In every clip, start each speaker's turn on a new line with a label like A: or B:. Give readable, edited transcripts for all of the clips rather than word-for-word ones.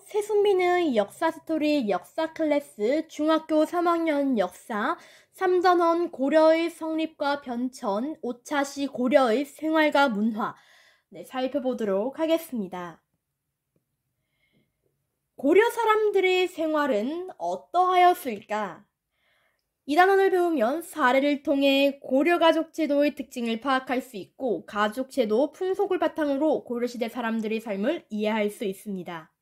A: 새순비는 역사 스토리 역사 클래스 중학교 3학년 역사 3단원 고려의 성립과 변천 5차시 고려의 생활과 문화 살펴보도록 하겠습니다. 고려 사람들의 생활은 어떠하였을까? 이 단원을 배우면 사례를 통해 고려 가족 제도의 특징을 파악할 수 있고 가족 제도 풍속을 바탕으로 고려시대 사람들의 삶을 이해할 수 있습니다.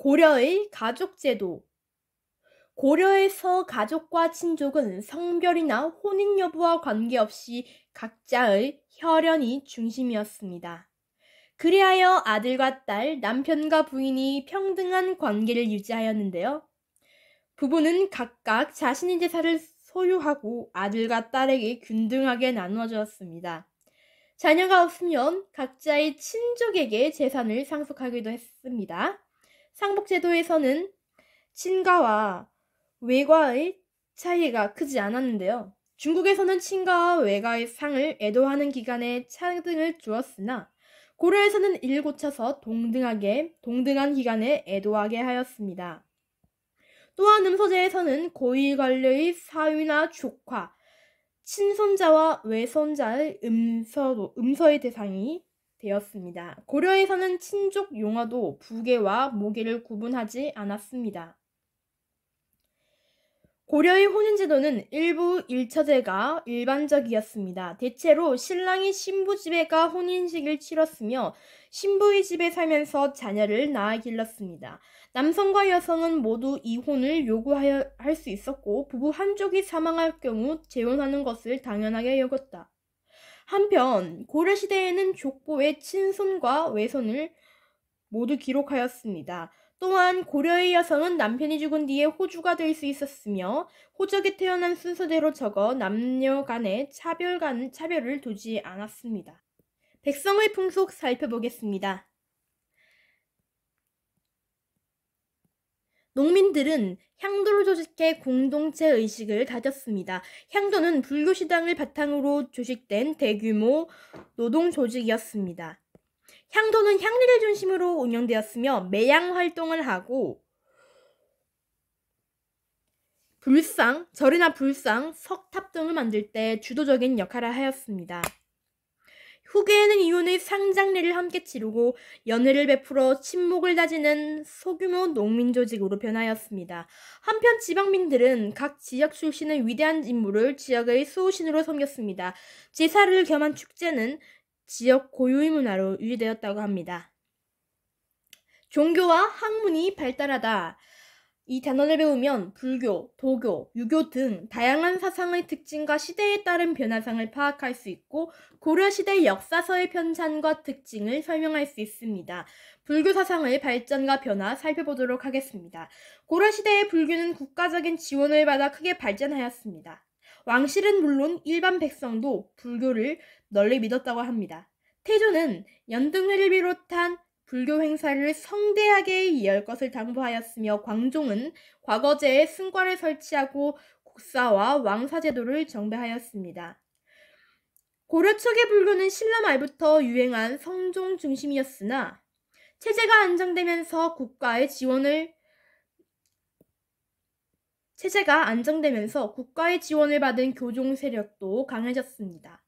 A: 고려의 가족제도. 고려에서 가족과 친족은 성별이나 혼인 여부와 관계없이 각자의 혈연이 중심이었습니다. 그리하여 아들과 딸, 남편과 부인이 평등한 관계를 유지하였는데요. 부부는 각각 자신의 재산을 소유하고 아들과 딸에게 균등하게 나누어 주었습니다. 자녀가 없으면 각자의 친족에게 재산을 상속하기도 했습니다. 상복제도에서는 친가와 외가의 차이가 크지 않았는데요. 중국에서는 친가와 외가의 상을 애도하는 기간에 차등을 주었으나 고려에서는 이를 고쳐서 동등한 기간에 애도하게 하였습니다. 또한 음서제에서는 고위 관료의 사위나 조카, 친손자와 외손자의 음서의 대상이 되었습니다. 고려에서는 친족 용어도 부계와 모계를 구분하지 않았습니다. 고려의 혼인제도는 일부 일처제가 일반적이었습니다. 대체로 신랑이 신부 집에 가 혼인식을 치렀으며 신부의 집에 살면서 자녀를 낳아 길렀습니다. 남성과 여성은 모두 이혼을 요구할 수 있었고 부부 한쪽이 사망할 경우 재혼하는 것을 당연하게 여겼다. 한편 고려시대에는 족보에 친손과 외손을 모두 기록하였습니다. 또한 고려의 여성은 남편이 죽은 뒤에 호주가 될 수 있었으며 호적에 태어난 순서대로 적어 남녀 간의 차별을 두지 않았습니다. 백성의 풍속 살펴보겠습니다. 농민들은 향도를 조직해 공동체 의식을 가졌습니다. 향도는 불교시당을 바탕으로 조직된 대규모 노동 조직이었습니다. 향도는 향리를 중심으로 운영되었으며 매양 활동을 하고 절이나 불상, 석탑 등을 만들 때 주도적인 역할을 하였습니다. 후계에는 이혼의 상장례를 함께 치르고 연회를 베풀어 친목을 다지는 소규모 농민 조직으로 변하였습니다. 한편 지방민들은 각 지역 출신의 위대한 인물을 지역의 수호신으로 섬겼습니다. 제사를 겸한 축제는 지역 고유의 문화로 유지되었다고 합니다. 종교와 학문이 발달하다. 이 단원을 배우면 불교, 도교, 유교 등 다양한 사상의 특징과 시대에 따른 변화상을 파악할 수 있고 고려시대 역사서의 편찬과 특징을 설명할 수 있습니다. 불교 사상의 발전과 변화 살펴보도록 하겠습니다. 고려시대의 불교는 국가적인 지원을 받아 크게 발전하였습니다. 왕실은 물론 일반 백성도 불교를 널리 믿었다고 합니다. 태조는 연등회를 비롯한 불교 행사를 성대하게 열 것을 당부하였으며 광종은 과거제에 승과를 설치하고 국사와 왕사제도를 정배하였습니다. 고려 초기 불교는 신라 말부터 유행한 성종 중심이었으나 체제가 안정되면서 국가의 지원을 받은 교종 세력도 강해졌습니다.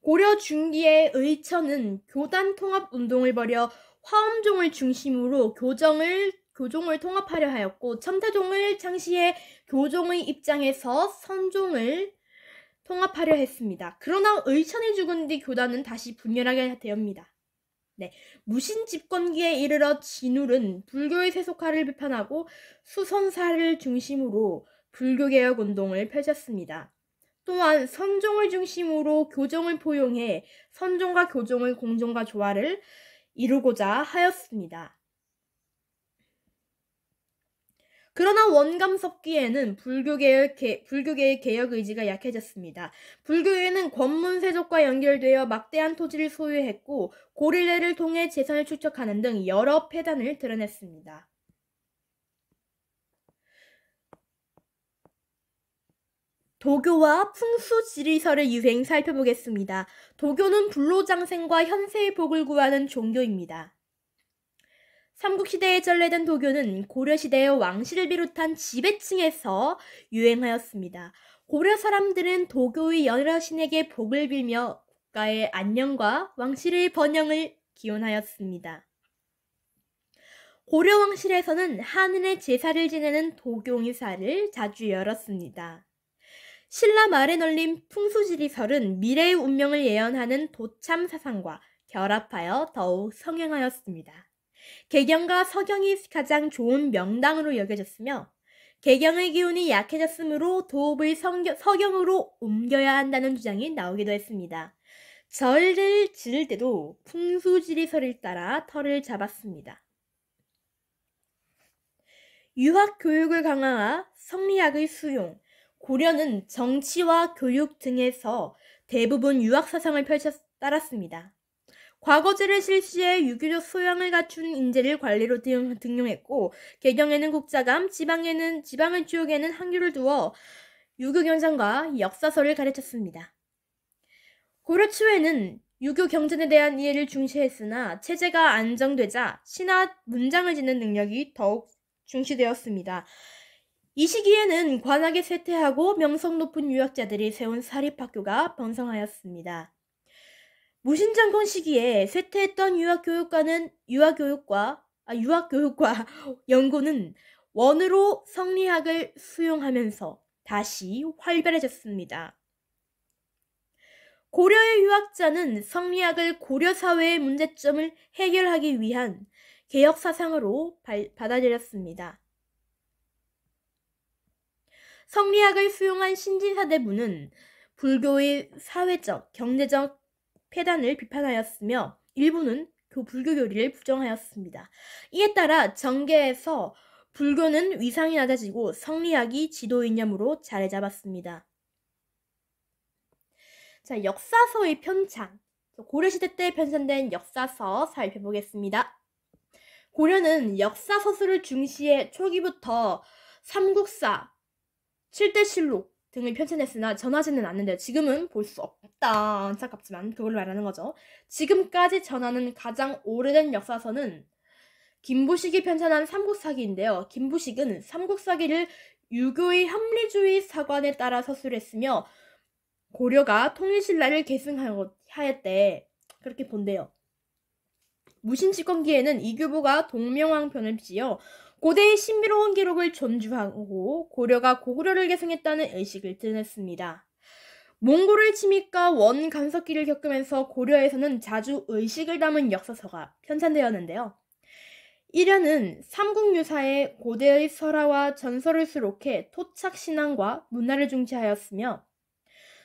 A: 고려 중기의 의천은 교단 통합 운동을 벌여 화엄종을 중심으로 교종을 통합하려 하였고 첨태종을 창시해 교종의 입장에서 선종을 통합하려 했습니다. 그러나 의천이 죽은 뒤 교단은 다시 분열하게 되었습니다. 무신 집권기에 이르러 진울은 불교의 세속화를 비판하고 수선사를 중심으로 불교개혁 운동을 펼쳤습니다. 또한 선종을 중심으로 교정을 포용해 선종과 교종의 공존과 조화를 이루고자 하였습니다. 그러나 원감석기에는 불교계의 개혁 의지가 약해졌습니다. 불교계는 권문세족과 연결되어 막대한 토지를 소유했고 고릴레를 통해 재산을 축적하는 등 여러 폐단을 드러냈습니다. 도교와 풍수지리설의 유행 살펴보겠습니다. 도교는 불로장생과 현세의 복을 구하는 종교입니다. 삼국시대에 전래된 도교는 고려시대의 왕실을 비롯한 지배층에서 유행하였습니다. 고려 사람들은 도교의 여러 신에게 복을 빌며 국가의 안녕과 왕실의 번영을 기원하였습니다. 고려 왕실에서는 하늘의 제사를 지내는 도교미사를 자주 열었습니다. 신라 말에 널린 풍수지리설은 미래의 운명을 예언하는 도참 사상과 결합하여 더욱 성행하였습니다. 개경과 서경이 가장 좋은 명당으로 여겨졌으며 개경의 기운이 약해졌으므로 도읍을 서경으로 옮겨야 한다는 주장이 나오기도 했습니다. 절을 지을 때도 풍수지리설을 따라 터를 잡았습니다. 유학 교육을 강화하 성리학의 수용. 고려는 정치와 교육 등에서 대부분 유학 사상을 따랐습니다. 과거제를 실시해 유교적 소양을 갖춘 인재를 관리로 등용했고, 개경에는 국자감, 지방의 지역에는 한교를 두어 유교 경전과 역사서를 가르쳤습니다. 고려 초에는 유교 경전에 대한 이해를 중시했으나 체제가 안정되자 시나 문장을 짓는 능력이 더욱 중시되었습니다. 이 시기에는 관악에 쇠퇴하고 명성 높은 유학자들이 세운 사립학교가 번성하였습니다. 무신정권 시기에 쇠퇴했던 유학교육과 연구는 원으로 성리학을 수용하면서 다시 활발해졌습니다. 고려의 유학자는 성리학을 고려 사회의 문제점을 해결하기 위한 개혁 사상으로 받아들였습니다. 성리학을 수용한 신진사대부는 불교의 사회적, 경제적 폐단을 비판하였으며 일부는 불교 교리를 부정하였습니다. 이에 따라 정계에서 불교는 위상이 낮아지고 성리학이 지도 이념으로 자리 잡았습니다. 자, 역사서의 편찬. 고려시대 때 편찬된 역사서 살펴보겠습니다. 고려는 역사서술을 중시해 초기부터 삼국사, 7대실록 등을 편찬했으나 전하지는 않는데요. 지금은 볼 수 없다. 안타깝지만 그걸로 말하는 거죠. 지금까지 전하는 가장 오래된 역사서는 김부식이 편찬한 삼국사기인데요. 김부식은 삼국사기를 유교의 합리주의 사관에 따라 서술했으며 고려가 통일신라를 계승하였대. 그렇게 본대요. 무신집권기에는 이규보가 동명왕편을 지어 고대의 신비로운 기록을 존중하고 고려가 고구려를 계승했다는 의식을 드러냈습니다. 몽골을 침입과 원 간섭기를 겪으면서 고려에서는 자주 의식을 담은 역사서가 편찬되었는데요. 이련은 삼국유사의 고대의 설화와 전설을 수록해 토착 신앙과 문화를 중시하였으며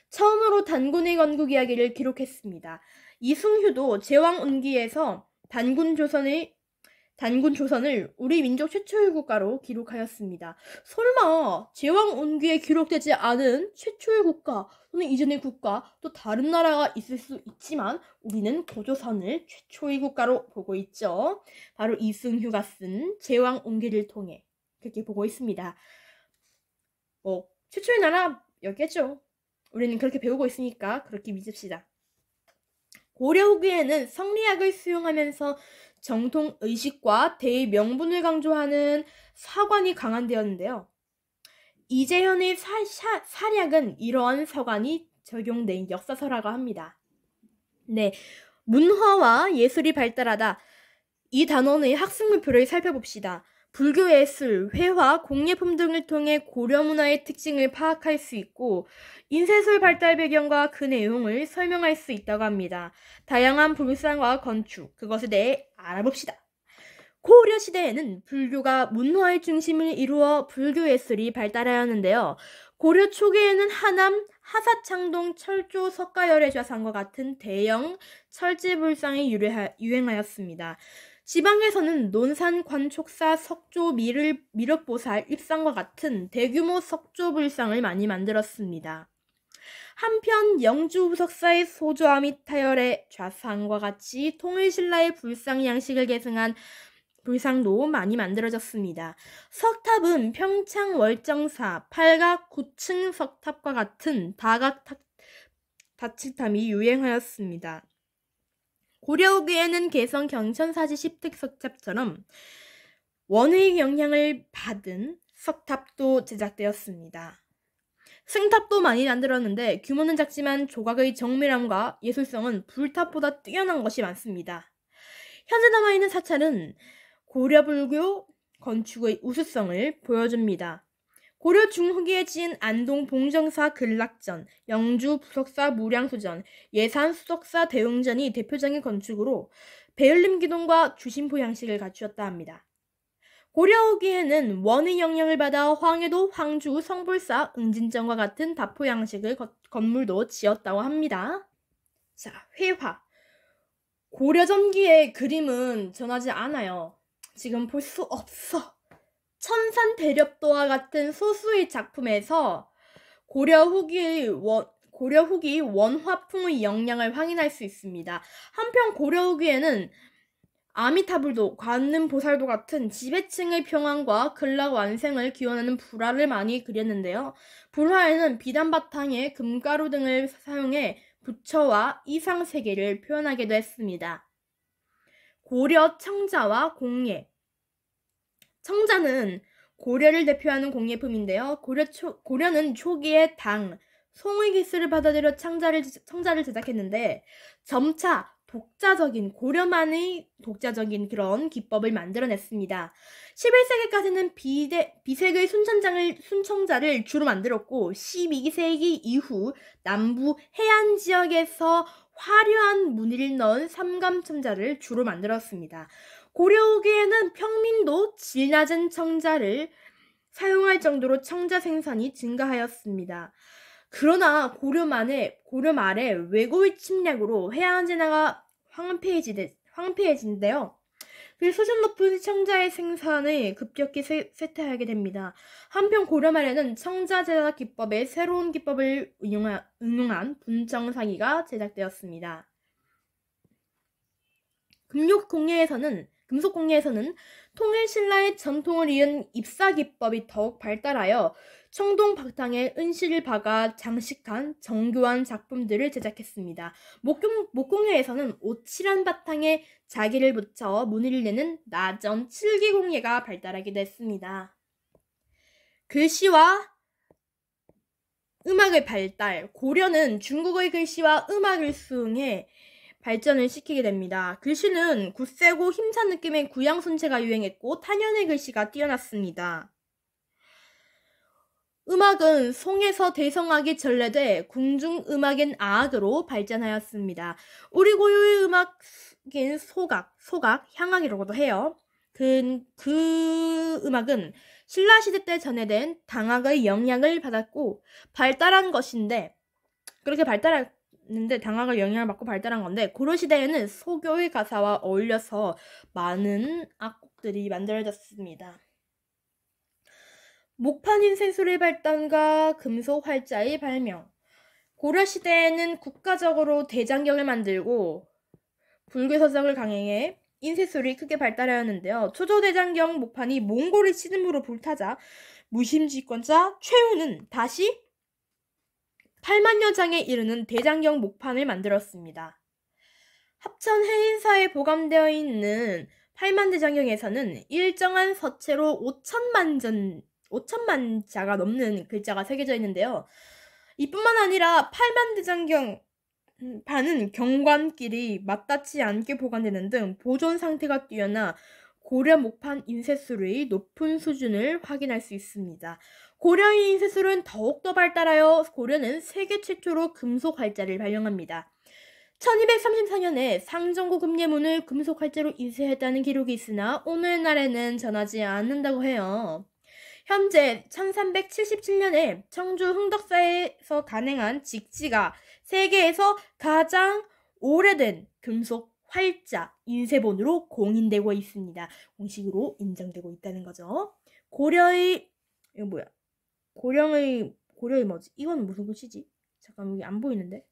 A: 처음으로 단군의 건국 이야기를 기록했습니다. 이승휴도 제왕운기에서 단군 조선을 우리 민족 최초의 국가로 기록하였습니다. 설마 제왕운기에 기록되지 않은 최초의 국가 또는 이전의 국가 또 다른 나라가 있을 수 있지만 우리는 고조선을 최초의 국가로 보고 있죠. 바로 이승휴가 쓴 제왕운기를 통해 그렇게 보고 있습니다. 최초의 나라 여기겠죠. 우리는 그렇게 배우고 있으니까 그렇게 믿읍시다. 고려 후기에는 성리학을 수용하면서 정통 의식과 대의 명분을 강조하는 사관이 강한되었는데요. 이재현의 사략은 이러한 서관이 적용된 역사서라고 합니다. 네, 문화와 예술이 발달하다. 이 단원의 학습물표를 살펴봅시다. 불교 예술, 회화, 공예품 등을 통해 고려 문화의 특징을 파악할 수 있고 인쇄술 발달 배경과 그 내용을 설명할 수 있다고 합니다. 다양한 불상과 건축, 그것에 대해 알아봅시다. 고려 시대에는 불교가 문화의 중심을 이루어 불교 예술이 발달하였는데요. 고려 초기에는 하남, 하사창동 철조 석가열의 좌상과 같은 대형 철제불상이 유행하였습니다. 지방에서는 논산 관촉사 석조 미륵보살 입상과 같은 대규모 석조불상을 많이 만들었습니다. 한편 영주 우석사의 소조아미타열의 좌상과 같이 통일신라의 불상 양식을 계승한 불상도 많이 만들어졌습니다. 석탑은 평창 월정사 8각 9층 석탑과 같은 다각 다측탑이 유행하였습니다. 고려 후기에는 개성 경천사지 10득 석탑처럼 원의 영향을 받은 석탑도 제작되었습니다. 승탑도 많이 만들었는데 규모는 작지만 조각의 정밀함과 예술성은 불탑보다 뛰어난 것이 많습니다. 현재 남아있는 사찰은 고려불교 건축의 우수성을 보여줍니다. 고려 중후기에 지은 안동 봉정사 근락전, 영주 부석사 무량수전, 예산 수덕사 대웅전이 대표적인 건축으로 배울림 기둥과 주심포 양식을 갖추었다 합니다. 고려 후기에는 원의 영향을 받아 황해도 황주 성불사 응진정과 같은 다포 양식의 건물도 지었다고 합니다. 자, 회화. 고려 전기의 그림은 전하지 않아요. 지금 볼 수 없어. 천산대렵도와 같은 소수의 작품에서 고려 후기 원화풍의 영향을 확인할 수 있습니다. 한편 고려 후기에는 아미타불도, 관음보살도 같은 지배층의 평안과 근락완생을 기원하는 불화를 많이 그렸는데요. 불화에는 비단 바탕에 금가루 등을 사용해 부처와 이상세계를 표현하기도 했습니다. 고려 청자와 공예. 청자는 고려를 대표하는 공예품인데요. 고려는 초기에 당, 송의 기술을 받아들여 청자를 제작했는데 점차 고려만의 독자적인 그런 기법을 만들어냈습니다. 11세기까지는 비색의 순청자를 주로 만들었고 12세기 이후 남부 해안 지역에서 화려한 무늬를 넣은 삼감청자를 주로 만들었습니다. 고려 후기에는 평민도 질 낮은 청자를 사용할 정도로 청자 생산이 증가하였습니다. 그러나 고려 말에 외고의 침략으로 해안 진화가 황폐해진데요. 그 수준 높은 청자의 생산을 급격히 쇠퇴하게 됩니다. 한편 고려 말에는 청자 제작 기법에 새로운 기법을 응용한 분청사기가 제작되었습니다. 금속 공예에서는 통일신라의 전통을 이은 입사 기법이 더욱 발달하여 청동 바탕에 은실을 박아 장식한 정교한 작품들을 제작했습니다. 목공예에서는 오칠한 바탕에 자기를 붙여 무늬를 내는 나전 칠기공예가 발달하기도 했습니다. 글씨와 음악의 발달. 고려는 중국의 글씨와 음악을 수응해 발전을 시키게 됩니다. 글씨는 굳세고 힘찬 느낌의 구양순체가 유행했고 탄현의 글씨가 뛰어났습니다. 음악은 송에서 대성악이 전래돼 궁중음악인 아악으로 발전하였습니다. 우리 고유의 음악인 소각, 향악이라고도 해요. 그 음악은 신라시대 때 전해된 당악의 영향을 받았고 발달한 것인데 그렇게 발달했는데 당악의 영향을 받고 발달한 건데 고려시대에는 소교의 가사와 어울려서 많은 악곡들이 만들어졌습니다. 목판 인쇄술의 발달과 금속 활자의 발명. 고려시대에는 국가적으로 대장경을 만들고 불교 서적을 강행해 인쇄술이 크게 발달하였는데요. 초조대장경 목판이 몽골의 침입으로 불타자 무심집권자 최후는 다시 8만여 장에 이르는 대장경 목판을 만들었습니다. 합천 해인사에 보관되어 있는 8만대장경에서는 일정한 서체로 5천만 자가 넘는 글자가 새겨져 있는데요. 이뿐만 아니라 8만대장경 판은 경관끼리 맞닿지 않게 보관되는 등 보존 상태가 뛰어나 고려 목판 인쇄술의 높은 수준을 확인할 수 있습니다. 고려의 인쇄술은 더욱더 발달하여 고려는 세계 최초로 금속 활자를 발명합니다. 1234년에 상정고 금예문을 금속 활자로 인쇄했다는 기록이 있으나 오늘날에는 전하지 않는다고 해요. 현재 1377년에 청주 흥덕사에서 간행한 직지가 세계에서 가장 오래된 금속 활자 인쇄본으로 공인되고 있습니다. 공식으로 인정되고 있다는 거죠. 고려의 뭐지? 이건 무슨 글씨지? 잠깐 여기 안 보이는데.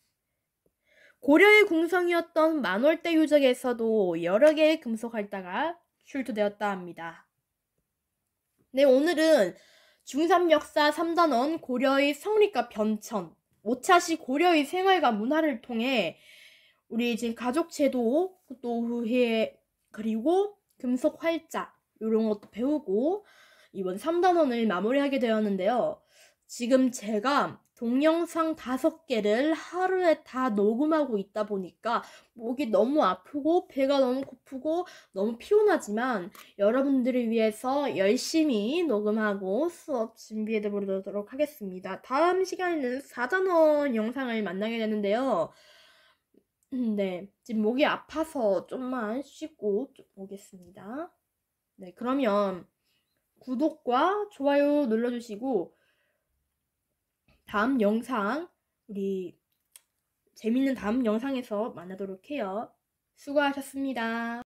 A: 고려의 궁성이었던 만월대 유적에서도 여러 개의 금속 활자가 출토되었다 합니다. 네, 오늘은 중3 역사 3단원 고려의 성립과 변천, 5차시 고려의 생활과 문화를 통해 우리 지금 가족제도 또 후에 그리고 금속 활자 이런 것도 배우고 이번 3단원을 마무리하게 되었는데요. 지금 제가 동영상 5개를 하루에 다 녹음하고 있다 보니까 목이 너무 아프고 배가 너무 고프고 너무 피곤하지만 여러분들을 위해서 열심히 녹음하고 수업 준비해 보도록 하겠습니다. 다음 시간에는 4단원 영상을 만나게 되는데요. 네, 지금 목이 아파서 좀만 쉬고 좀 오겠습니다. 네, 그러면 구독과 좋아요 눌러주시고 다음 영상 우리 재밌는 다음 영상에서 만나도록 해요. 수고하셨습니다.